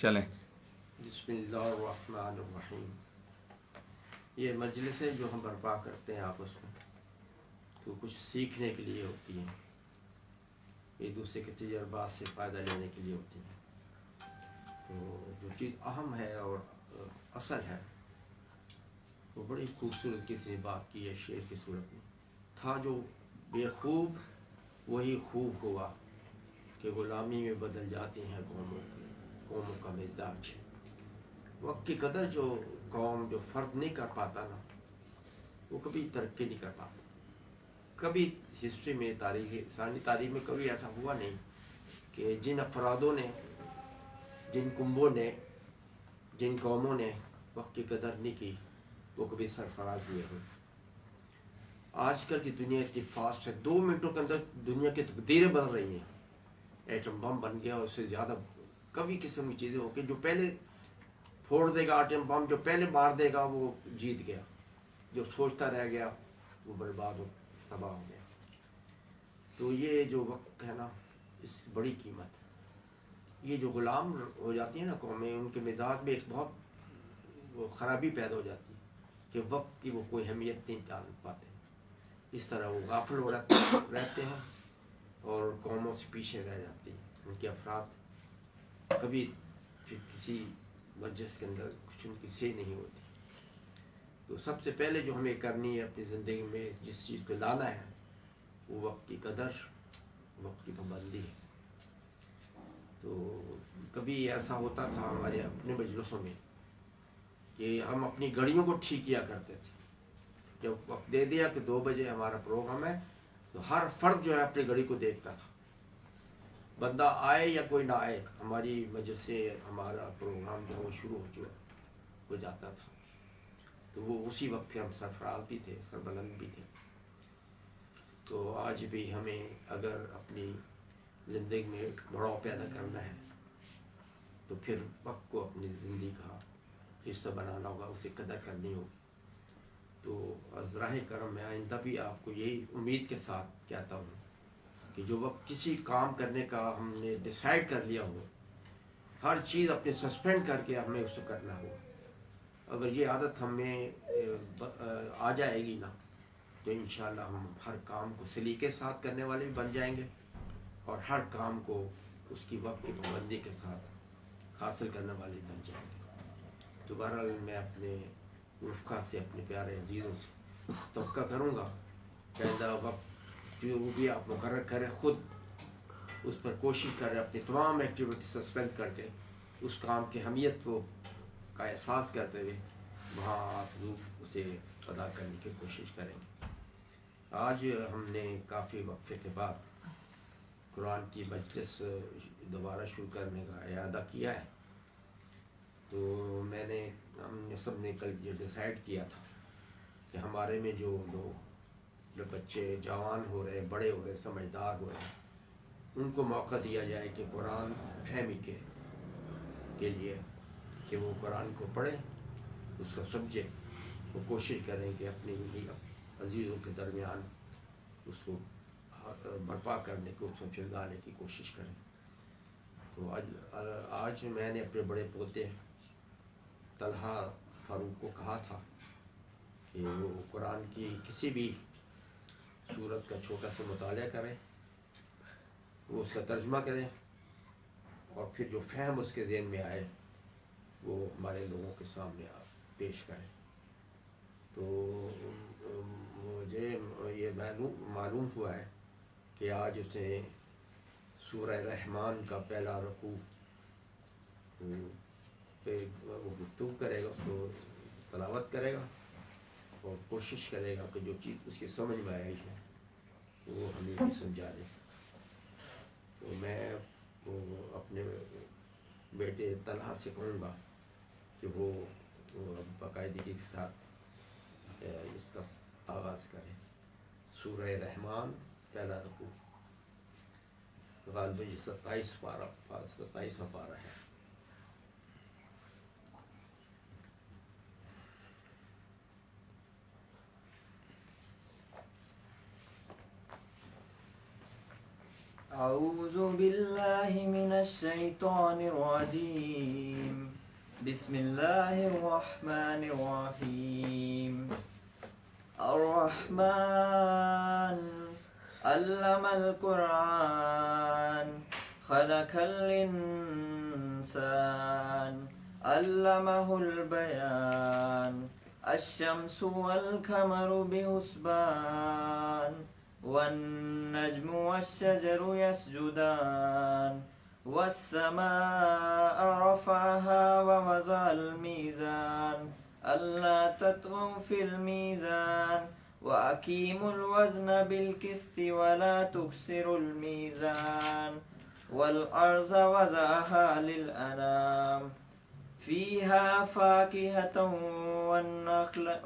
چلیں. بسم اللہ الرحمن الرحیم. یہ مجلس ہے جو ہم برپا کرتے ہیں آپس میں، تو کچھ سیکھنے کے لیے ہوتی ہیں، ایک دوسرے کے تجربات سے فائدہ لینے کے لیے ہوتی ہیں. تو جو چیز اہم ہے اور اصل ہے وہ بڑی خوبصورت کسی نے بات کی ہے شعر کی صورت میں. تھا جو بے خوب وہی خوب ہوا کہ غلامی میں بدل جاتے ہیں قوموں کا مزاج. وقت کی قدر جو قوم جو فرد نہیں کر پاتا نا، وہ کبھی ترقی نہیں کر پاتا. کبھی ہسٹری میں انسانی تاریخ میں کبھی ایسا ہوا نہیں کہ جن افرادوں نے، جن کنبوں نے، جن قوموں نے وقت کی قدر نہیں کی وہ کبھی سرفراز ہوئے ہوں. آج کل کی دنیا اتنی فاسٹ ہے، 2 منٹوں کے اندر دنیا کی تقدیریں بدل رہی ہیں. ایٹم بم بن گیا، اس سے زیادہ کبھی قسم کی چیزیں ہو کہ جو پہلے پھوڑ دے گا ایٹم بم، جو پہلے مار دے گا وہ جیت گیا، جو سوچتا رہ گیا وہ برباد ہو تباہ ہو گیا. تو یہ جو وقت ہے نا، اس کی بڑی قیمت ہے. یہ جو غلام ہو جاتی ہیں نا قومیں، ان کے مزاج میں ایک بہت وہ خرابی پیدا ہو جاتی ہے کہ وقت کی وہ کوئی اہمیت نہیں جان پاتے. اس طرح وہ غافل ہو رہتے ہیں اور قوموں سے پیچھے رہ جاتی ہیں. ان کے افراد کبھی پھر کسی مجلس کے اندر کچھ ان کی سے نہیں ہوتی. تو سب سے پہلے جو ہمیں کرنی ہے اپنی زندگی میں، جس چیز کو لانا ہے وہ وقت کی قدر، وقت کی پابندی ہے. تو کبھی ایسا ہوتا تھا ہمارے اپنے مجلسوں میں کہ ہم اپنی گھڑیوں کو ٹھیک کیا کرتے تھے. جب وقت دے دیا کہ 2 بجے ہمارا پروگرام ہے، تو ہر فرد جو ہے اپنی گھڑی کو دیکھتا تھا. بندہ آئے یا کوئی نہ آئے، ہماری مجلس سے ہمارا پروگرام جو ہے وہ شروع ہو جاتا تھا. تو وہ اسی وقت پہ ہم سرفراز بھی تھے، سربلند بھی تھے. تو آج بھی ہمیں اگر اپنی زندگی میں ایک بڑاؤ پیدا کرنا ہے تو پھر وقت کو اپنی زندگی کا حصہ بنانا ہوگا، اسے قدر کرنی ہوگی. تو از راہ کرم میں آئندہ بھی آپ کو یہی امید کے ساتھ کہتا ہوں کہ جو وقت کسی کام کرنے کا ہم نے ڈیسائیڈ کر لیا ہو، ہر چیز اپنے سسپینڈ کر کے ہمیں اس کو کرنا ہو. اگر یہ عادت ہمیں آ جائے گی نا، تو انشاءاللہ ہم ہر کام کو سلیقے کے ساتھ کرنے والے بھی بن جائیں گے اور ہر کام کو اس کی وقت کی پابندی کے ساتھ حاصل کرنے والے بن جائیں گے. تو بہرحال میں اپنے رفقا سے، اپنے پیارے عزیزوں سے توقع کروں گا کہ آئندہ وقت جو بھی آپ مقرر کریں، خود اس پر کوشش کریں، اپنی تمام ایکٹیویٹی سسپینڈ کر کے اس کام کی اہمیت کا احساس کرتے ہوئے وہاں آپ ضرور اسے ادا کرنے کی کوشش کریں گے. آج ہم نے کافی وقفے کے بعد قرآن کی مجلس دوبارہ شروع کرنے کا ارادہ کیا ہے. تو ہم نے سب نے کل یہ ڈیسائیڈ کیا تھا کہ ہمارے میں جو لوگ، جو بچے جوان ہو رہے ہیں، بڑے ہو رہے ہیں، سمجھدار ہو رہے ہیں، ان کو موقع دیا جائے کہ قرآن فہمی کے لیے کہ وہ قرآن کو پڑھیں، اس کو سمجھیں. وہ کوشش کریں کہ اپنے عزیزوں کے درمیان اس کو برپا کرنے کو، اس کو پھیلانے کی کوشش کریں. تو آج میں نے اپنے بڑے پوتے طلحہ فاروق کو کہا تھا کہ وہ قرآن کی کسی بھی سورت کا چھوٹا سا مطالعہ کریں، وہ اس کا ترجمہ کریں، اور پھر جو فہم اس کے ذہن میں آئے وہ ہمارے لوگوں کے سامنے پیش کریں. تو مجھے یہ معلوم ہوا ہے کہ آج اس نے سورہ رحمان کا پہلا رکوع پہ وہ گفتگو کرے گا، اس کو تلاوت کرے گا اور کوشش کرے گا کہ جو چیز اس کی سمجھ میں آئی ہے وہ ہمیں بھی سمجھا دے. تو میں اپنے بیٹے طلحہ سے کہوں گا کہ وہ باقاعدگی کے ساتھ اس کا آغاز کریں. سورہ رحمان پہلا رکوع، غالباً 27واں پارہ ہے. اعوذ باللہ من الشیطان الرجیم. بسم اللہ الرحمن الرحیم. الرحمن علم القرآن خلق الإنسان علمه البيان الشمس والقمر بحسبان والنجم والشجر يسجدان والسماء رفعها ووضع الميزان ألا تطغوا في الميزان وأقيموا الوزن بالقسط ولا تكسروا الميزان والأرض وضعها للأنام فيها فاكهة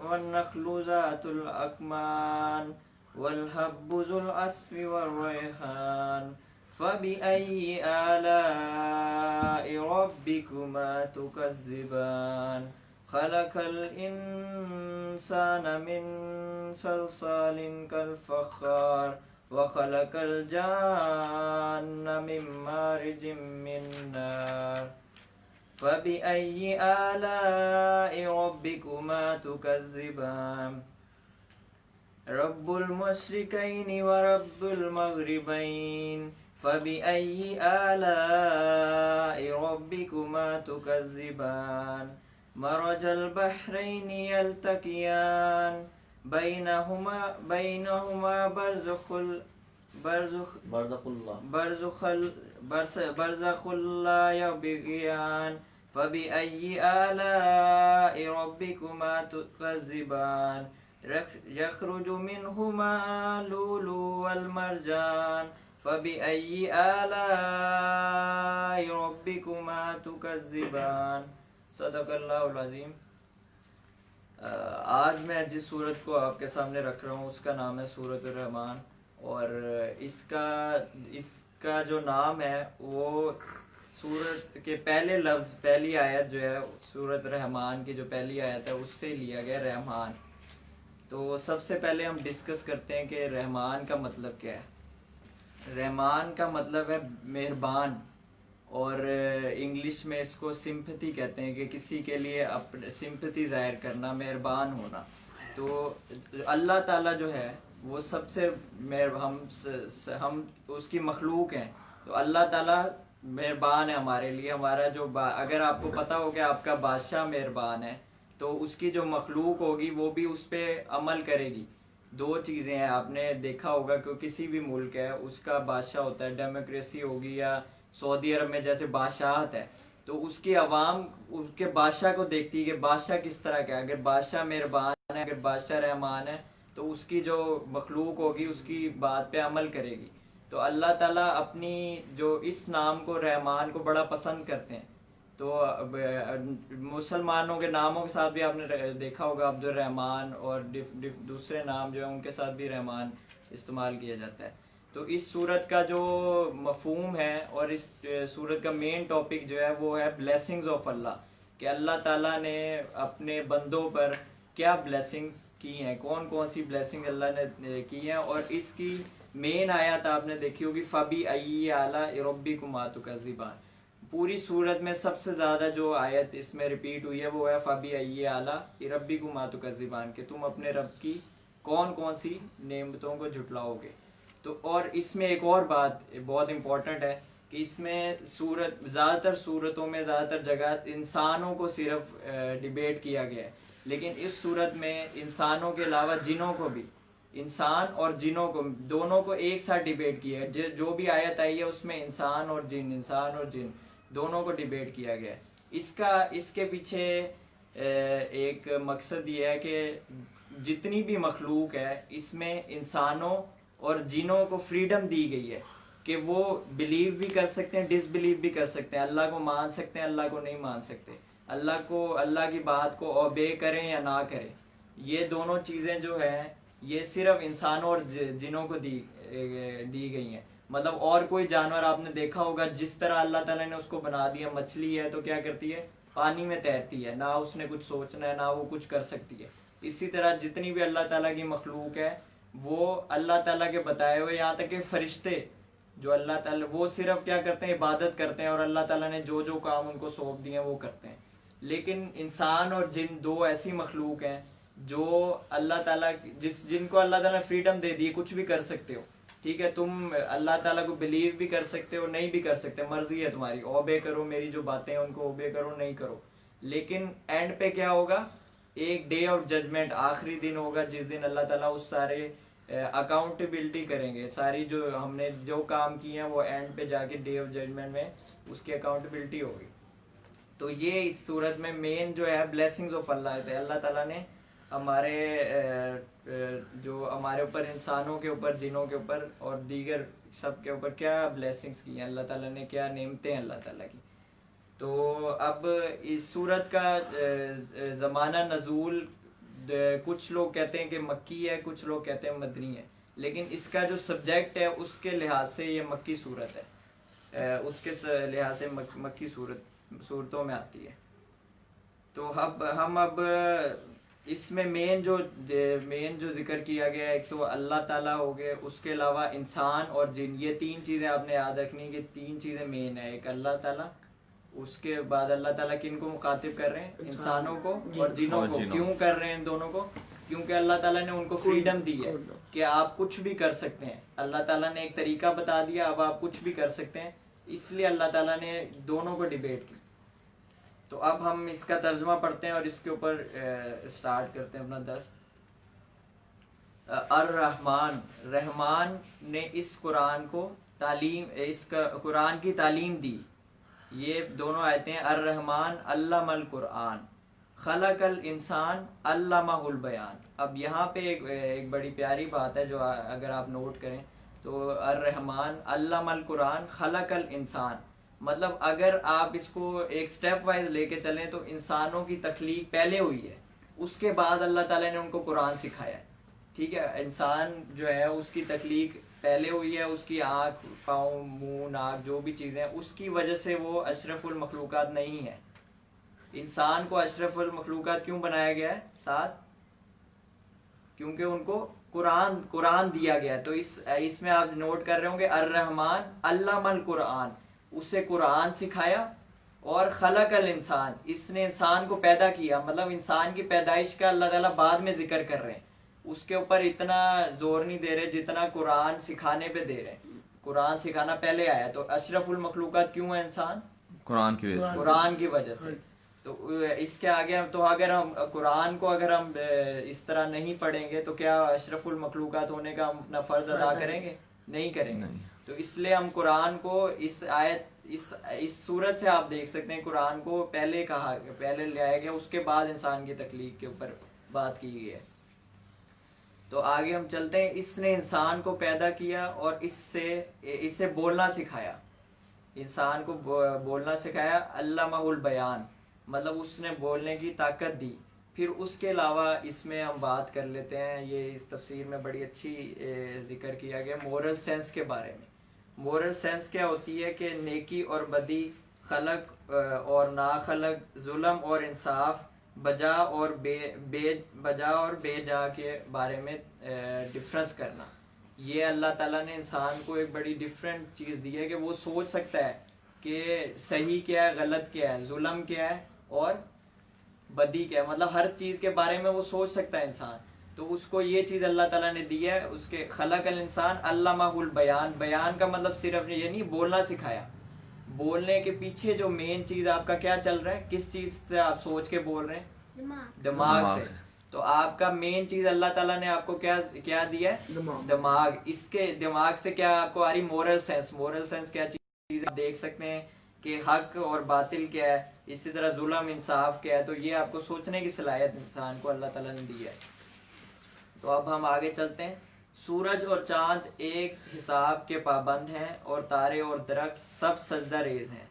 والنخل ذات الأكمام والحب ذو العصف والريحان فبأي آلاء ربكما تكذبان خلق الإنسان من صلصال كالفخار وخلق الجان من مارج من نار فبأي آلاء ربكما تكذبان رب المشرقين ورب المغربين فبأي آلاء ربكما تكذبان مرج البحرين يلتقيان بينهما برزخ لا يبغيان فبأي آلاء ربكما تكذبان يخرج منهما اللؤلؤ والمرجان فبأي آلاء ربكما تكذبان. صدق اللہ العظیم. آج میں جس سورت کو آپ کے سامنے رکھ رہا ہوں اس کا نام ہے سورۃ الرحمن، اور اس کا جو نام ہے وہ سورت کے پہلے لفظ، پہلی آیت جو ہے سورۃ رحمان کی جو پہلی آیت ہے اس سے لیا گیا رحمان. تو سب سے پہلے ہم ڈسکس کرتے ہیں کہ رحمان کا مطلب کیا ہے. رحمان کا مطلب ہے مہربان، اور انگلش میں اس کو سمپتھی کہتے ہیں کہ کسی کے لیے سمپتھی ظاہر کرنا، مہربان ہونا. تو اللہ تعالیٰ جو ہے وہ سب سے ہم اس کی مخلوق ہیں، تو اللہ تعالیٰ مہربان ہے ہمارے لیے. ہمارا جو اگر آپ کو پتہ ہو کہ آپ کا بادشاہ مہربان ہے تو اس کی جو مخلوق ہوگی وہ بھی اس پہ عمل کرے گی. دو چیزیں ہیں، آپ نے دیکھا ہوگا کہ کسی بھی ملک ہے اس کا بادشاہ ہوتا ہے، ڈیموکریسی ہوگی یا سعودی عرب میں جیسے بادشاہت ہے، تو اس کی عوام اس کے بادشاہ کو دیکھتی ہے کہ بادشاہ کس طرح کا ہے. اگر بادشاہ مہربان ہے، اگر بادشاہ رحمان ہے تو اس کی جو مخلوق ہوگی اس کی بات پہ عمل کرے گی. تو اللہ تعالیٰ اپنی جو اس نام کو رحمان کو بڑا پسند کرتے ہیں. تو مسلمانوں کے ناموں کے ساتھ بھی آپ نے دیکھا ہوگا عبد الرحمن اور دوسرے نام جو ہیں ان کے ساتھ بھی رحمان استعمال کیا جاتا ہے. تو اس صورت کا جو مفہوم ہے اور اس صورت کا مین ٹاپک جو ہے وہ ہے بلیسنگز آف اللہ، کہ اللہ تعالیٰ نے اپنے بندوں پر کیا بلیسنگز کی ہیں، کون کون سی بلیسنگ اللہ نے کی ہیں. اور اس کی مین آیت آپ نے دیکھی ہوگی فَبِأَيِّ آلَاءِ رَبِّكُمَا تُكَذِّبَانِ. پوری صورت میں سب سے زیادہ جو آیت اس میں ریپیٹ ہوئی ہے وہ ہے فَبِأَيِّ آلَاءِ رَبِّكُمَا تُكَذِّبَانِ، کہ تم اپنے رب کی کون کون سی نعمتوں کو جھٹلاؤ گے. تو اور اس میں ایک اور بات بہت امپورٹنٹ ہے کہ اس میں زیادہ تر صورتوں میں زیادہ تر جگہ انسانوں کو صرف ڈیبیٹ کیا گیا ہے، لیکن اس صورت میں انسانوں کے علاوہ جنوں کو بھی، انسان اور جنوں کو دونوں کو ایک ساتھ ڈیبیٹ کیا ہے. جو بھی آیت آئی ہے اس میں انسان اور جن دونوں کو ڈیبیٹ کیا گیا ہے. اس کے پیچھے ایک مقصد یہ ہے کہ جتنی بھی مخلوق ہے اس میں انسانوں اور جنوں کو فریڈم دی گئی ہے کہ وہ بلیو بھی کر سکتے ہیں، ڈس بلیو بھی کر سکتے ہیں، اللہ کو مان سکتے ہیں، اللہ کو نہیں مان سکتے، اللہ کی بات کو اوبے کریں یا نہ کریں. یہ دونوں چیزیں جو ہیں یہ صرف انسانوں اور جنوں کو دی گئی ہیں. مطلب اور کوئی جانور آپ نے دیکھا ہوگا جس طرح اللہ تعالیٰ نے اس کو بنا دیا، مچھلی ہے تو کیا کرتی ہے، پانی میں تیرتی ہے، نہ اس نے کچھ سوچنا ہے نہ وہ کچھ کر سکتی ہے. اسی طرح جتنی بھی اللہ تعالیٰ کی مخلوق ہے وہ اللہ تعالیٰ کے بتائے ہوئے، یہاں تک کہ فرشتے جو اللہ تعالیٰ وہ صرف کیا کرتے ہیں، عبادت کرتے ہیں، اور اللہ تعالیٰ نے جو جو کام ان کو سونپ دیے ہیں وہ کرتے ہیں. لیکن انسان اور جن دو ایسی مخلوق ہیں جو اللہ تعالیٰ جن کو اللہ تعالیٰ فریڈم دے دی، کچھ بھی کر سکتے ہو، ٹھیک ہے، تم اللہ تعالیٰ کو بلیو بھی کر سکتے ہو، نہیں بھی کر سکتے، مرضی ہے تمہاری، اوبے کرو میری جو باتیں ہیں ان کو اوبے کرو، نہیں کرو، لیکن اینڈ پہ کیا ہوگا؟ ایک ڈے آف ججمنٹ، آخری دن ہوگا جس دن اللہ تعالیٰ اس سارے اکاؤنٹیبلٹی کریں گے، ساری جو ہم نے جو کام کیے ہیں وہ اینڈ پہ جا کے ڈے آف ججمنٹ میں اس کی اکاؤنٹیبلٹی ہوگی۔ تو یہ اس صورت میں مین جو ہے بلیسنگز آف اللہ ہے، اللہ تعالیٰ نے ہمارے جو ہمارے اوپر، انسانوں کے اوپر، جنوں کے اوپر اور دیگر سب کے اوپر کیا بلیسنگز کی ہیں، اللہ تعالیٰ نے کیا نعمتیں ہیں اللہ تعالیٰ کی۔ تو اب اس صورت کا زمانہ نزول کچھ لوگ کہتے ہیں کہ مکی ہے، کچھ لوگ کہتے ہیں مدنی ہے، لیکن اس کا جو سبجیکٹ ہے اس کے لحاظ سے یہ مکی صورت ہے، اس کے لحاظ سے مکی صورتوں میں آتی ہے۔ تو ہم اب اس میں مین جو ذکر کیا گیا ہے، ایک تو اللہ تعالیٰ ہو گئے، اس کے علاوہ انسان اور جن، یہ تین چیزیں آپ نے یاد رکھنی کہ تین چیزیں مین ہیں، ایک اللہ تعالیٰ، اس کے بعد اللہ تعالیٰ کن کو مخاطب کر رہے ہیں؟ انسانوں کو اور جنوں کو۔ کیوں کر رہے ہیں ان دونوں کو؟ کیونکہ اللہ تعالیٰ نے ان کو فریڈم دی ہے کہ آپ کچھ بھی کر سکتے ہیں، اللہ تعالیٰ نے ایک طریقہ بتا دیا، اب آپ کچھ بھی کر سکتے ہیں، اس لیے اللہ تعالیٰ نے دونوں کو ڈیبیٹ کی۔ تو اب ہم اس کا ترجمہ پڑھتے ہیں اور اس کے اوپر سٹارٹ کرتے ہیں اپنا درس۔ الرحمن، رحمان نے اس قرآن کو قرآن کی تعلیم دی۔ یہ دونوں آیتیں ہیں، الرحمن علم القرآن، خلق الانسان علمہ البیان۔ اب یہاں پہ ایک بڑی پیاری بات ہے جو اگر آپ نوٹ کریں تو الرحمن علم القرآن خلق الانسان، مطلب اگر آپ اس کو ایک سٹیپ وائز لے کے چلیں تو انسانوں کی تخلیق پہلے ہوئی ہے، اس کے بعد اللہ تعالیٰ نے ان کو قرآن سکھایا ہے، ٹھیک ہے۔ انسان جو ہے اس کی تخلیق پہلے ہوئی ہے، اس کی آنکھ، پاؤں، منہ، ناک، جو بھی چیزیں ہیں، اس کی وجہ سے وہ اشرف المخلوقات نہیں ہے۔ انسان کو اشرف المخلوقات کیوں بنایا گیا ہے؟ ساتھ کیونکہ ان کو قرآن دیا گیا ہے۔ تو اس میں آپ نوٹ کر رہے ہوں گے الرحمن علم القرآن، اسے قرآن سکھایا، اور خلق الانسان، اس نے انسان کو پیدا کیا، مطلب انسان کی پیدائش کا اللہ تعالیٰ بعد میں ذکر کر رہے ہیں، اس کے اوپر اتنا زور نہیں دے رہے جتنا قرآن سکھانے پہ دے رہے ہیں۔ قرآن سکھانا پہلے آیا، تو اشرف المخلوقات کیوں ہے انسان؟ قرآن کی وجہ سے۔ تو اس کے آگے تو اگر ہم قرآن کو اگر ہم اس طرح نہیں پڑھیں گے تو کیا اشرف المخلوقات ہونے کا ہم اپنا فرض ادا کریں گے؟ نہیں کریں گے۔ تو اس لیے ہم قرآن کو اس آیت اس صورت سے آپ دیکھ سکتے ہیں، قرآن کو پہلے لے آیا گیا، اس کے بعد انسان کی تخلیق کے اوپر بات کی گئی ہے۔ تو آگے ہم چلتے ہیں، اس نے انسان کو پیدا کیا اور اس سے بولنا سکھایا، انسان کو بولنا سکھایا، علمہ البیان، مطلب اس نے بولنے کی طاقت دی۔ پھر اس کے علاوہ اس میں ہم بات کر لیتے ہیں، یہ اس تفسیر میں بڑی اچھی ذکر کیا گیا مورل سینس کے بارے میں۔ مورل سینس کیا ہوتی ہے کہ نیکی اور بدی، خلق اور ناخلق، ظلم اور انصاف، بجا اور بے جا کے بارے میں ڈفرنس کرنا۔ یہ اللہ تعالیٰ نے انسان کو ایک بڑی ڈفرینٹ چیز دی ہے کہ وہ سوچ سکتا ہے کہ صحیح کیا ہے، غلط کیا ہے، ظلم کیا ہے اور بدی کیا ہے، مطلب ہر چیز کے بارے میں وہ سوچ سکتا ہے انسان۔ تو اس کو یہ چیز اللہ تعالیٰ نے دی ہے، اس کے خلق الانسان علمہ البیان، بیان کا مطلب صرف یہ نہیں بولنا سکھایا، بولنے کے پیچھے جو مین چیز آپ کا کیا چل رہا ہے، کس چیز سے آپ سوچ کے بول رہے ہیں؟ دماغ سے۔ تو آپ کا مین چیز اللہ تعالیٰ نے آپ کو کیا دیا ہے؟ دماغ۔ اس کے دماغ سے کیا آپ کو آ رہی؟ Moral sense. مورل سینس کیا چیز آپ دیکھ سکتے ہیں کہ حق اور باطل کیا ہے، اسی طرح ظلم انصاف کیا ہے، تو یہ آپ کو سوچنے کی صلاحیت انسان کو اللہ تعالیٰ نے دی ہے۔ تو اب ہم آگے چلتے ہیں۔ سورج اور چاند ایک حساب کے پابند ہیں، اور تارے اور درخت سب سجدہ ریز ہیں۔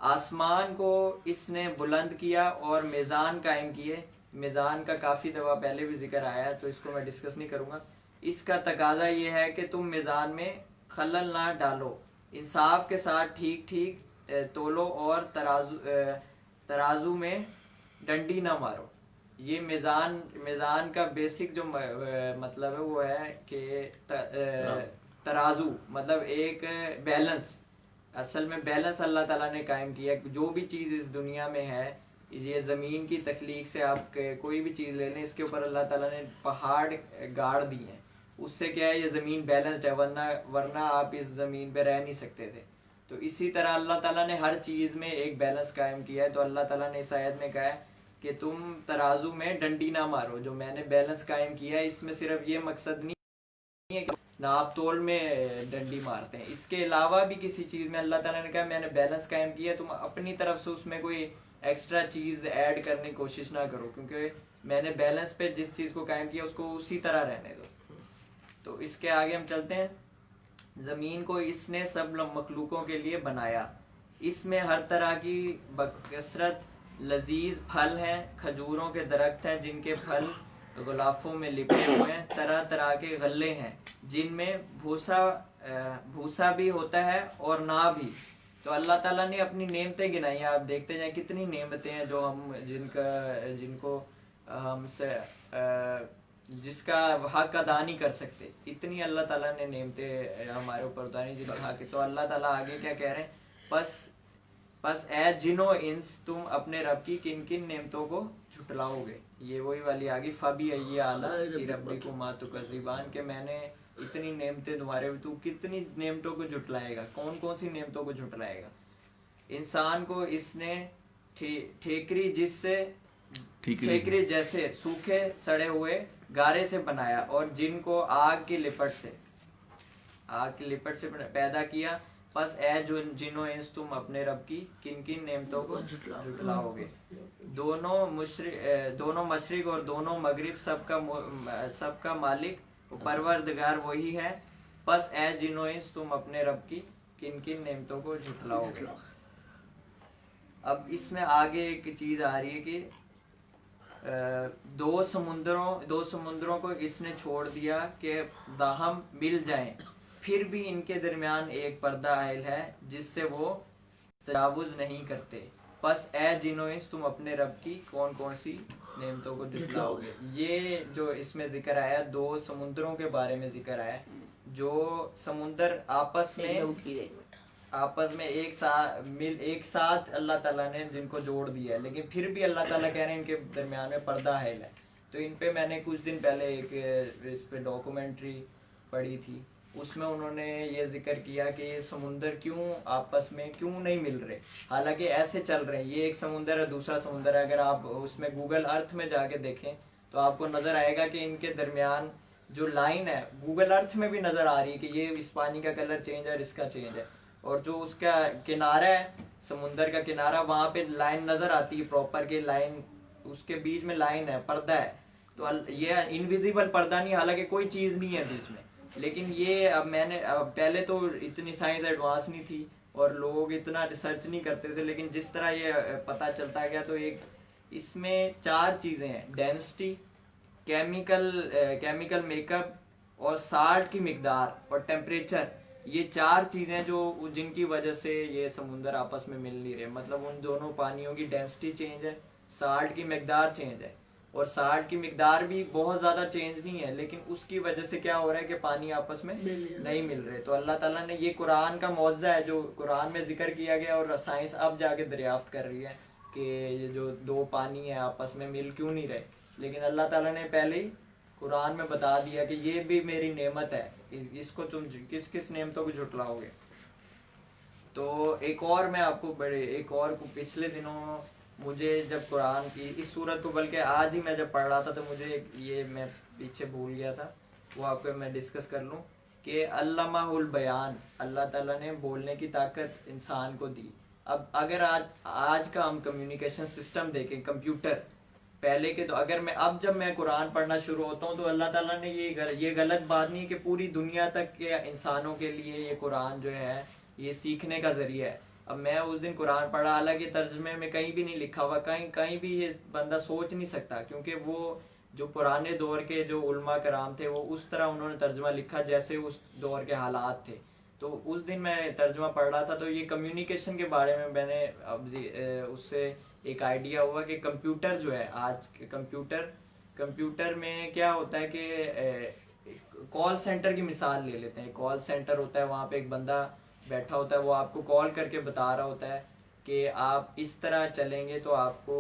آسمان کو اس نے بلند کیا اور میزان قائم کیے۔ میزان کا کافی دفعہ پہلے بھی ذکر آیا ہے تو اس کو میں ڈسکس نہیں کروں گا۔ اس کا تقاضا یہ ہے کہ تم میزان میں خلل نہ ڈالو، انصاف کے ساتھ ٹھیک ٹھیک تولو، اور ترازو میں ڈنڈی نہ مارو۔ یہ میزان کا بیسک جو مطلب ہے وہ ہے کہ ترازو، مطلب ایک بیلنس۔ اصل میں بیلنس اللہ تعالیٰ نے قائم کیا، جو بھی چیز اس دنیا میں ہے یہ زمین کی تخلیق سے آپ کوئی بھی چیز لے لیں، اس کے اوپر اللہ تعالیٰ نے پہاڑ گاڑ دی ہیں، اس سے کیا ہے یہ زمین بیلنسڈ ہے، ورنہ آپ اس زمین پہ رہ نہیں سکتے تھے. تو اسی طرح اللہ تعالیٰ نے ہر چیز میں ایک بیلنس قائم کیا ہے. تو اللہ تعالیٰ نے اس آیت میں کہا ہے کہ تم ترازو میں ڈنڈی نہ مارو، جو میں نے بیلنس قائم کیا ہے اس میں صرف یہ مقصد نہیں ہے کہ ناپ تول میں ڈنڈی مارتے ہیں، اس کے علاوہ بھی کسی چیز میں اللہ تعالیٰ نے کہا میں نے بیلنس قائم کیا ہے، تم اپنی طرف سے اس میں کوئی ایکسٹرا چیز ایڈ کرنے کی کوشش نہ کرو، کیونکہ میں نے بیلنس پہ جس چیز کو قائم کیا اس کو اسی طرح رہنے دو. تو اس کے آگے ہم چلتے ہیں. زمین کو اس نے سب مخلوقوں کے لیے بنایا، اس میں ہر طرح کی بکثرت لذیذ پھل ہیں، کھجوروں کے درخت ہیں جن کے پھل غلافوں میں لپٹے ہوئے ہیں، طرح طرح کے غلے ہیں جن میں بھوسا بھی ہوتا ہے اور نہ بھی. تو اللہ تعالیٰ نے اپنی نعمتیں گنائی ہیں، آپ دیکھتے جائیں کتنی نعمتیں ہیں جو ہم جن کو ہم سے جس کا حق ادا نہیں کر سکتے، اتنی اللہ تعالیٰ نے نعمتیں ہمارے اوپر اتاری جن کا حق. تو اللہ تعالیٰ آگے کیا کہہ رہے ہیں، پس اے جن و انس تم اپنے رب کی کن کن نعمتوں کو جھٹلاؤ گے. یہ وہی والی آگی فبی ای اعلیٰ ربکما تکذبان، کہ میں نے اتنی نعمتیں تمہارے، تو کتنی نعمتوں کو جھٹلائے گا، کون کون سی نعمتوں کو جھٹلائے گا. انسان کو اس نے ٹھیکری جیسے سوکھے سڑے ہوئے گارے سے بنایا، اور جن کو آگ کی لپٹ سے پیدا کیا. پس اے جن و انس تم اپنے رب کی کن کن نعمتوں کو جھٹلاؤ گے. دونوں مشرق اور دونوں مغرب سب کا مالک پروردگار وہی ہے. پس اے جن و انس تم اپنے رب کی کن کن نعمتوں کو جھٹلاؤ گے. اب اس میں آگے ایک چیز آ رہی ہے کہ دو سمندروں کو اس نے چھوڑ دیا کہ باہم مل جائیں، پھر بھی ان کے درمیان ایک پردہ حائل ہے جس سے وہ تجاوز نہیں کرتے. پس اے جن و انس تم اپنے رب کی کون کون سی نعمتوں کو جھٹلاؤ گے. یہ جو اس میں ذکر آیا، دو سمندروں کے بارے میں ذکر آیا، جو سمندر آپس میں ایک ساتھ اللہ تعالیٰ نے جن کو جوڑ دیا ہے، لیکن پھر بھی اللہ تعالیٰ کہہ رہے ہیں ان کے درمیان میں پردہ حائل ہے. تو ان پہ میں نے کچھ دن پہلے ایک اس پہ ڈاکومنٹری پڑھی تھی، اس میں انہوں نے یہ ذکر کیا کہ یہ سمندر کیوں آپس میں کیوں نہیں مل رہے، حالانکہ ایسے چل رہے ہیں. یہ ایک سمندر ہے، دوسرا سمندر ہے. اگر آپ اس میں گوگل ارتھ میں جا کے دیکھیں تو آپ کو نظر آئے گا کہ ان کے درمیان جو لائن ہے گوگل ارتھ میں بھی نظر آ رہی ہے کہ یہ اس پانی کا کلر چینج ہے اور اس کا چینج ہے، اور جو اس کا کنارہ ہے سمندر کا کنارہ، وہاں پہ لائن نظر آتی ہے پراپر کہ لائن، اس کے بیچ میں لائن ہے، پردہ ہے. تو یہ انویزیبل پردہ نہیں، حالانکہ کوئی چیز نہیں ہے بیچ میں. لیکن یہ اب پہلے تو اتنی سائنس ایڈوانس نہیں تھی اور لوگ اتنا ریسرچ نہیں کرتے تھے، لیکن جس طرح یہ پتہ چلتا گیا تو اس میں 4 چیزیں ہیں: ڈینسٹی، کیمیکل میک اپ، اور سالٹ کی مقدار، اور ٹیمپریچر. یہ 4 چیزیں جن کی وجہ سے یہ سمندر آپس میں مل نہیں رہے. مطلب ان دونوں پانیوں کی ڈینسٹی چینج ہے، سالٹ کی مقدار چینج ہے، اور سالٹ کی مقدار بھی بہت زیادہ چینج نہیں ہے، لیکن اس کی وجہ سے کیا ہو رہا ہے کہ پانی آپس میں نہیں مل رہے. تو اللہ تعالیٰ نے یہ قرآن کا معجزہ ہے جو قرآن میں ذکر کیا گیا، اور سائنس اب جا کے دریافت کر رہی ہے کہ یہ جو 2 پانی ہیں آپس میں مل کیوں نہیں رہے. لیکن اللہ تعالیٰ نے پہلے ہی قرآن میں بتا دیا کہ یہ بھی میری نعمت ہے، اس کو تم کس نعمتوں کو جھٹلاؤ گے. تو ایک اور پچھلے دنوں مجھے جب قرآن کی اس صورت کو، بلکہ آج ہی میں جب پڑھ رہا تھا تو مجھے یہ میں پیچھے بھول گیا تھا، وہ آپ کو میں ڈسکس کر لوں کہ علامہ البیان، اللہ تعالیٰ نے بولنے کی طاقت انسان کو دی. اب اگر آج کا ہم کمیونیکیشن سسٹم دیکھیں، کمپیوٹر پہلے کے، تو جب میں قرآن پڑھنا شروع ہوتا ہوں تو اللہ تعالیٰ نے یہ غلط بات نہیں کہ پوری دنیا تک کے انسانوں کے لیے یہ قرآن جو ہے یہ سیکھنے کا ذریعہ ہے. اب میں اس دن قرآن پڑھا، حالانکہ ترجمے میں کہیں بھی نہیں لکھا ہوا، کہیں بھی یہ بندہ سوچ نہیں سکتا، کیونکہ وہ جو پرانے دور کے جو علماء کرام تھے وہ اس طرح انہوں نے ترجمہ لکھا جیسے اس دور کے حالات تھے. تو اس دن میں ترجمہ پڑھ رہا تھا تو یہ کمیونیکیشن کے بارے میں نے اس سے ایک آئیڈیا ہوا کہ کمپیوٹر جو ہے، آج کے کمپیوٹر میں کیا ہوتا ہے کہ کال سینٹر کی مثال لے لیتے ہیں. کال سینٹر ہوتا ہے، وہاں پہ ایک بندہ بیٹھا ہوتا ہے، وہ آپ کو کال کر کے بتا رہا ہوتا ہے کہ آپ اس طرح چلیں گے تو آپ کو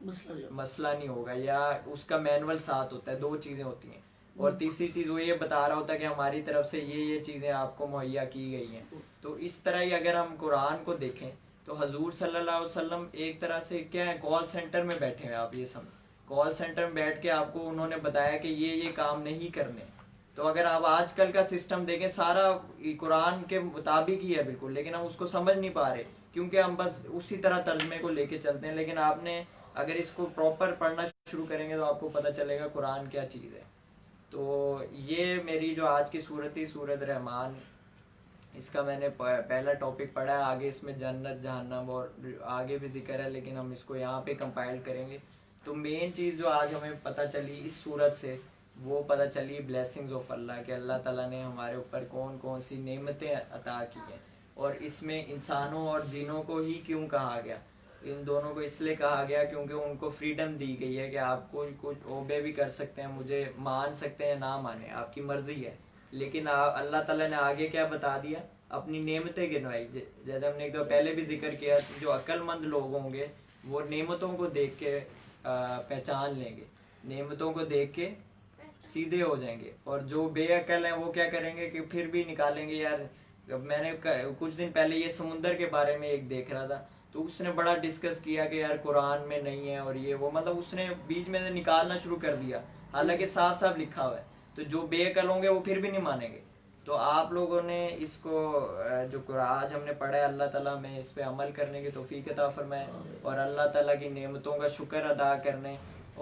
مسئلہ نہیں ہوگا، یا اس کا مینول ساتھ ہوتا ہے، دو چیزیں ہوتی ہیں، اور تیسری چیز وہ یہ بتا رہا ہوتا ہے کہ ہماری طرف سے یہ چیزیں آپ کو مہیا کی گئی ہیں. تو اس طرح ہی اگر ہم قرآن کو دیکھیں تو حضور صلی اللہ علیہ وسلم ایک طرح سے کیا ہے، کال سینٹر میں بیٹھے ہیں. آپ یہ سمجھ، کال سینٹر میں بیٹھ کے آپ کو انہوں نے بتایا کہ یہ کام نہیں کرنے. تو اگر آپ آج کل کا سسٹم دیکھیں سارا قرآن کے مطابق ہی ہے بالکل، لیکن ہم اس کو سمجھ نہیں پا رہے کیونکہ ہم بس اسی طرح ترجمے کو لے کے چلتے ہیں. لیکن آپ نے اگر اس کو پراپر پڑھنا شروع کریں گے تو آپ کو پتہ چلے گا قرآن کیا چیز ہے. تو یہ میری جو آج کی صورت تھی، سورۃ رحمان، اس کا میں نے پہلا ٹاپک پڑھا ہے. آگے اس میں جنت جہنم اور آگے بھی ذکر ہے، لیکن ہم اس کو یہاں پہ کمپائل کریں گے. تو مین چیز جو آج ہمیں پتہ چلی اس صورت سے، وہ پتہ چلی بلیسنگز آف اللہ، کہ اللہ تعالیٰ نے ہمارے اوپر کون کون سی نعمتیں عطا کی ہیں. اور اس میں انسانوں اور جنوں کو ہی کیوں کہا گیا؟ ان دونوں کو اس لیے کہا گیا کیونکہ ان کو فریڈم دی گئی ہے کہ آپ کو کچھ اوبے بھی کر سکتے ہیں، مجھے مان سکتے ہیں، نہ مانیں، آپ کی مرضی ہے. لیکن اللہ تعالیٰ نے آگے کیا بتا دیا؟ اپنی نعمتیں گنوائی. جیسے ہم نے ایک دو پہلے بھی ذکر کیا، جو عقل مند لوگ ہوں گے وہ نعمتوں کو دیکھ کے پہچان لیں گے، نعمتوں کو دیکھ کے سیدھے ہو جائیں گے. اور جو بے عقل ہیں وہ کیا کریں گے کہ پھر بھی نکالیں گے. یار میں نے کچھ دن پہلے یہ سمندر کے بارے میں ایک دیکھ رہا تھا، تو اس نے بڑا ڈسکس کیا کہ یار قرآن میں نہیں ہے اور یہ وہ، مطلب اس نے بیچ میں سے نکالنا شروع کر دیا، حالانکہ صاف صاف لکھا ہوا ہے. تو جو بے عقل ہوں گے وہ پھر بھی نہیں مانیں گے. تو آپ لوگوں نے اس کو جو آج ہم نے پڑھا ہے، اللہ تعالیٰ میں اس پہ عمل کرنے کی توفیق عطا فرمائے، اور اللہ تعالیٰ کی نعمتوں کا شکر ادا کرنے،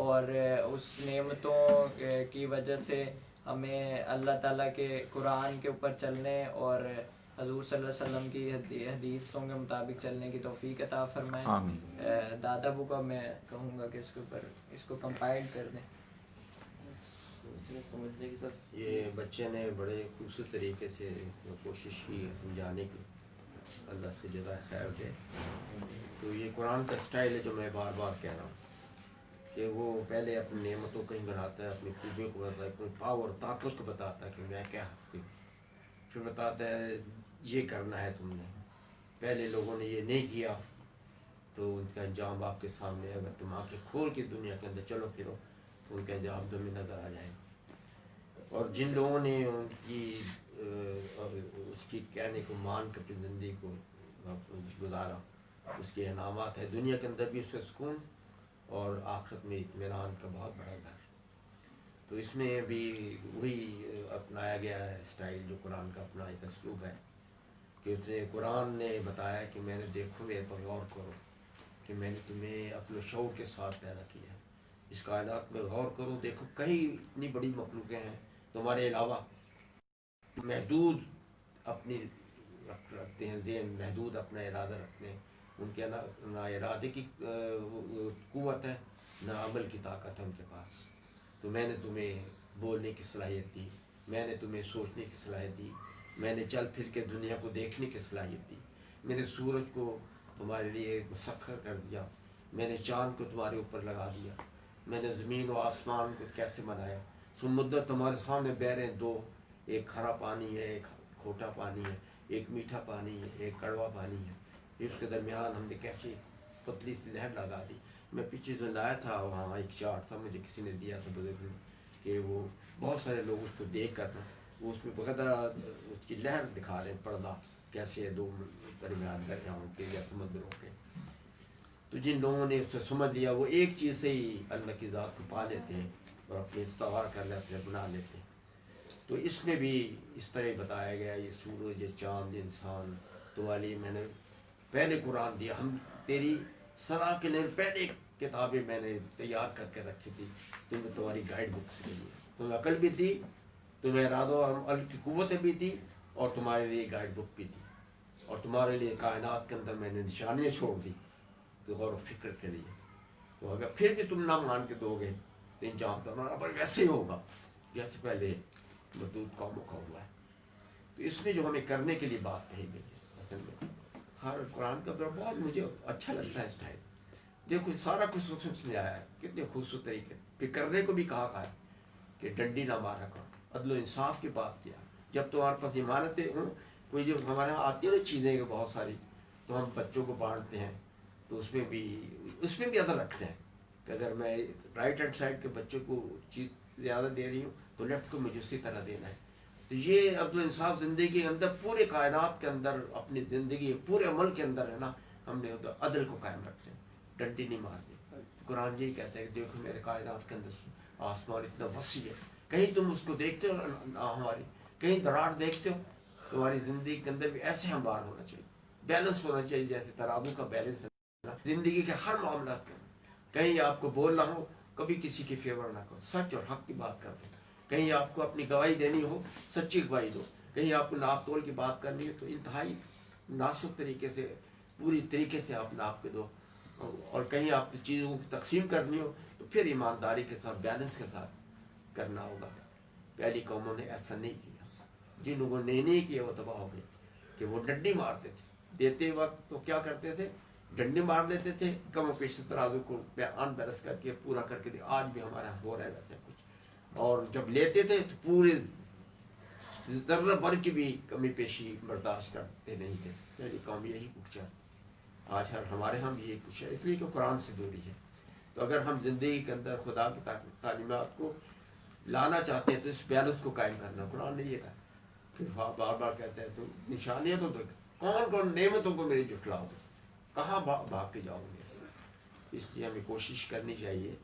اور اس نعمتوں کی وجہ سے ہمیں اللہ تعالیٰ کے قرآن کے اوپر چلنے اور حضور صلی اللہ علیہ وسلم کی حدیثوں کے مطابق چلنے کی توفیق عطا فرمائے. دادا ابو کا میں کہوں گا کہ اس کے اوپر اس کو کمپائل کر دیں. سمجھنے کی سب یہ بچے نے بڑے خوبصورت طریقے سے کوشش کی سمجھانے کی، اللہ سے جزائے خیر دے. تو یہ قرآن کا اسٹائل ہے جو میں بار بار کہہ رہا ہوں، کہ وہ پہلے اپنی نعمتوں کو ہی بناتا ہے، اپنی خوبیوں کو بتاتا ہے، اپنی پاور طاقت کو بتاتا ہے کہ میں کیا ہستی ہوں. پھر بتاتا ہے یہ کرنا ہے تم نے، پہلے لوگوں نے یہ نہیں کیا تو ان کا انجام آپ کے سامنے. اگر تم آنکھیں کھول کے دنیا کے اندر چلو پھرو تو ان کا انجام تمہیں نظر آ جائے گا. اور جن لوگوں نے ان کی اس کی کہنے کو مان کر اپنی زندگی کو گزارا، اس کے انعامات ہے دنیا کے اندر بھی اس کا سکون، اور آخرت میں اطمینان کا بہت بڑا گھر. تو اس میں بھی وہی اپنایا گیا ہے اسٹائل جو قرآن کا اپنا ایک اسلوب ہے، کہ اس نے قرآن نے بتایا کہ میں نے دیکھو میرے پر غور کرو، کہ میں نے تمہیں اپنے شعور کے ساتھ پیدا کیا. اس کائنات میں غور کرو، دیکھو کئی اتنی بڑی مخلوقیں ہیں تمہارے علاوہ، محدود اپنی رکھتے ہیں ذہن، محدود اپنا ارادہ رکھتے ہیں. ان کے نہ ارادے کی قوت ہے، نہ عمل کی طاقت ہے ان کے پاس. تو میں نے تمہیں بولنے کی صلاحیت دی، میں نے تمہیں سوچنے کی صلاحیت دی، میں نے چل پھر کے دنیا کو دیکھنے کی صلاحیت دی، میں نے سورج کو تمہارے لیے مسخر کر دیا، میں نے چاند کو تمہارے اوپر لگا دیا، میں نے زمین و آسمان کو کیسے بنایا. سمندر تمہارے سامنے بہ رہے ہیں دو، ایک کھرا پانی ہے، ایک کھوٹا پانی ہے، ایک میٹھا پانی ہے، ایک کڑوا پانی ہے. اس کے درمیان ہم نے کیسی پتلی سی لہر لگا دی. میں پیچھے جو لایا تھا وہاں ایک چارٹ تھا، مجھے کسی نے دیا تھا بزرگ نے، کہ وہ بہت سارے لوگ اس کو دیکھ کر وہ اس میں باقاعدہ اس کی لہر دکھا رہے ہیں، پردہ کیسے دو درمیان دریاؤں کے یا سمندروں کے. تو جن لوگوں نے اس سے سمجھ لیا وہ ایک چیز سے ہی اللہ کی ذات کو پا لیتے ہیں اور اپنے استوار کر لیتے ہیں، بنا لیتے ہیں. تو اس میں بھی اس طرح بتایا گیا، یہ سورج، یہ چاند، انسان تمہارے لیے میں نے پہلے قرآن دیا. ہم تیری سرا کے لیے پہلے کتابیں میں نے تیار کر کے رکھی تھی تمہیں، تمہاری گائیڈ بکس کے لیے. تمہیں عقل بھی دی، تمہیں ارادہ و عمل کی قوتیں بھی دی، اور تمہارے لیے گائیڈ بک بھی دی، اور تمہارے لیے کائنات کے اندر میں نے نشانیاں چھوڑ دی تو غور و فکر کے لیے. تو اگر پھر بھی تم نہ مان کے دو گے تو انجام تمہارا پر ویسے ہی ہوگا جیسے پہلے مردود قوموں کا ہوا ہے. تو اس میں جو ہمیں کرنے کے لیے بات کہی گئی ہے، اصل میں ہر قرآن کا بہت مجھے اچھا لگتا ہے اس ٹائم. دیکھو سارا کچھ اس میں سمجھایا ہے کتنے خوبصورت طریقے. پھر کرنے کو بھی کہا ہے کہ ڈنڈی نہ مارا کرو، عدل و انصاف کی بات کیا. جب تمہارے پاس امانتیں ہوں، کوئی جو ہمارے یہاں آتی ہے نا چیزیں بہت ساری، تو ہم بچوں کو بانٹتے ہیں تو اس میں بھی عدل رکھتے ہیں کہ اگر میں رائٹ ہینڈ سائڈ کے بچے کو چیز زیادہ دے رہی ہوں تو لیفٹ کو مجھے اسی طرح دینا ہے. تو یہ عدل و انصاف زندگی کے اندر پورے کائنات کے اندر اپنی زندگی پورے عمل کے اندر ہے نا, ہم نے عدل کو قائم رکھتے ہیں, ڈنڈی نہیں مارنی. قرآن یہی کہتا ہے کہ دیکھو میرے کائنات کے اندر آسمان اتنا وسیع ہے, کہیں تم اس کو دیکھتے ہو ہماری کہیں دراڑ دیکھتے ہو, تمہاری زندگی کے اندر بھی ایسے ہموار ہونا چاہیے, بیلنس ہونا چاہیے جیسے ترازو کا بیلنس ہے زندگی کے ہر معاملات کے اندر. کہیں آپ کو بولنا ہو کبھی کسی کی فیور نہ کرو, سچ اور حق کی بات کر دو. کہیں آپ کو اپنی گواہی دینی ہو سچی گواہی دو. کہیں آپ کو ناپ تول کی بات کرنی ہو تو انتہائی مناسب طریقے سے پوری طریقے سے آپ ناپ کے دو. اور کہیں آپ کو چیزوں کی تقسیم کرنی ہو تو پھر ایمانداری کے ساتھ بیلنس کے ساتھ کرنا ہوگا. پہلی قوموں نے ایسا نہیں کیا, جن لوگوں نے نہیں کیا وہ تباہ ہو گئے کہ وہ ڈنڈی مارتے تھے دیتے وقت. تو کیا کرتے تھے, ڈنڈی مار دیتے تھے, کم و پیش ترازو کو ان بیلنس کر کے پورا کر کے. آج بھی ہمارے یہاں ہو رہا ہے ویسے کچھ. اور جب لیتے تھے تو پورے ذرہ بھر کی بھی کمی پیشی برداشت کرتے نہیں تھے. پہلی قوم یہی کچھ چاہتی تھی. آج ہمارے ہم یہی کچھ ہے, اس لیے کہ قرآن سے دوری ہے. تو اگر ہم زندگی کے اندر خدا کی تعلیمات کو لانا چاہتے ہیں تو اس بیلنس کو قائم کرنا. قرآن نے یہ کہا کہ بار بار کہتے ہیں تو نشانیاں تو دیکھ, کون کون نعمتوں کو میری جھٹلاؤ گے, کہاں بھاگ کے جاؤ گے. اس لیے ہمیں کوشش کرنی چاہیے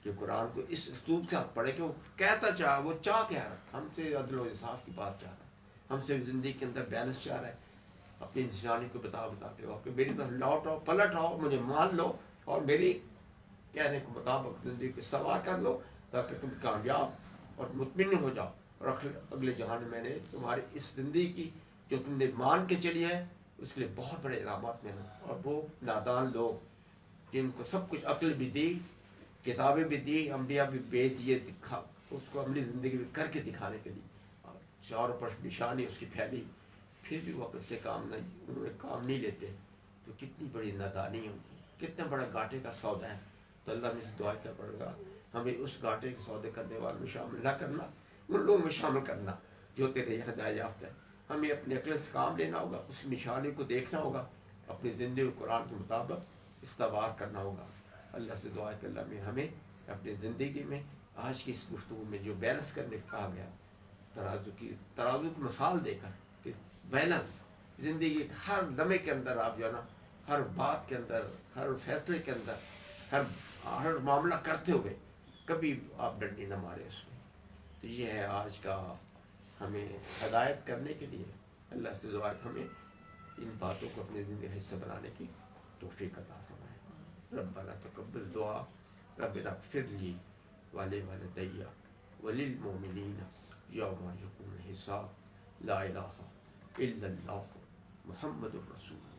کہ قرآن کو اس اسلوب کے ساتھ پڑھے کہ وہ کہتا چاہ وہ چاہ کیا رہا, ہم سے عدل و انصاف کی بات چاہ رہا ہے, ہم سے زندگی کے اندر بیلنس چاہ رہا ہے. اپنی نشانی کو بتا کے اور کہ میری طرف لوٹ آؤ, پلٹ آؤ, مجھے مان لو اور میری کہنے کے مطابق زندگی کو سوا کر لو تاکہ تم کامیاب اور مطمئن ہو جاؤ. اور اگلے جہان میں نے تمہاری اس زندگی کی جو تم نے مان کے چلی ہے اس کے لیے بہت بڑے انعامات میں نے. اور وہ نادان لوگ جن کو سب کچھ عقل بھی دی, کتابیں بھی دی, انبیاء بھی بھیج دیے دکھا اس کو عملی زندگی میں کر کے دکھانے کے لیے, اور چاروں پر نشانی اس کی پھیلی, پھر بھی وہ عقل سے کام نہیں لیتے. تو کتنی بڑی نادانی ہوگی, کتنا بڑا گھاٹے کا سودا ہے. تو اللہ نے دعا کیا پڑے گا ہمیں اس گھاٹے کے سودے کرنے والوں میں شامل نہ کرنا, ان لوگوں میں شامل کرنا جو تیرے ہدایت یافتہ ہے. ہمیں اپنے عقل سے کام لینا ہوگا, اس نشانی کو دیکھنا ہوگا, اپنی زندگی قرآن کے مطابق استوار کرنا ہوگا. اللہ سے دعا کہ اللہ میں ہمیں اپنی زندگی میں آج کی اس گفتگو میں جو بیلنس کرنے کہا گیا, ترازو کی مثال دے کر کہ بیلنس زندگی کے ہر لمحے کے اندر آپ جو ہے نا, ہر بات کے اندر, ہر فیصلے کے اندر, ہر معاملہ کرتے ہوئے کبھی آپ ڈنڈی نہ مارے اس میں. تو یہ ہے آج کا ہمیں ہدایت کرنے کے لیے اللہ سے دعا کہ ہمیں ان باتوں کو اپنی زندگی کا حصہ بنانے کی توفیق عطا فرمائے. ربنا تقبل دعا ربنا اغفر لی ولوالدی وللمؤمنین یوم یقوم الحساب. لا الہ الا اللہ محمد الرسول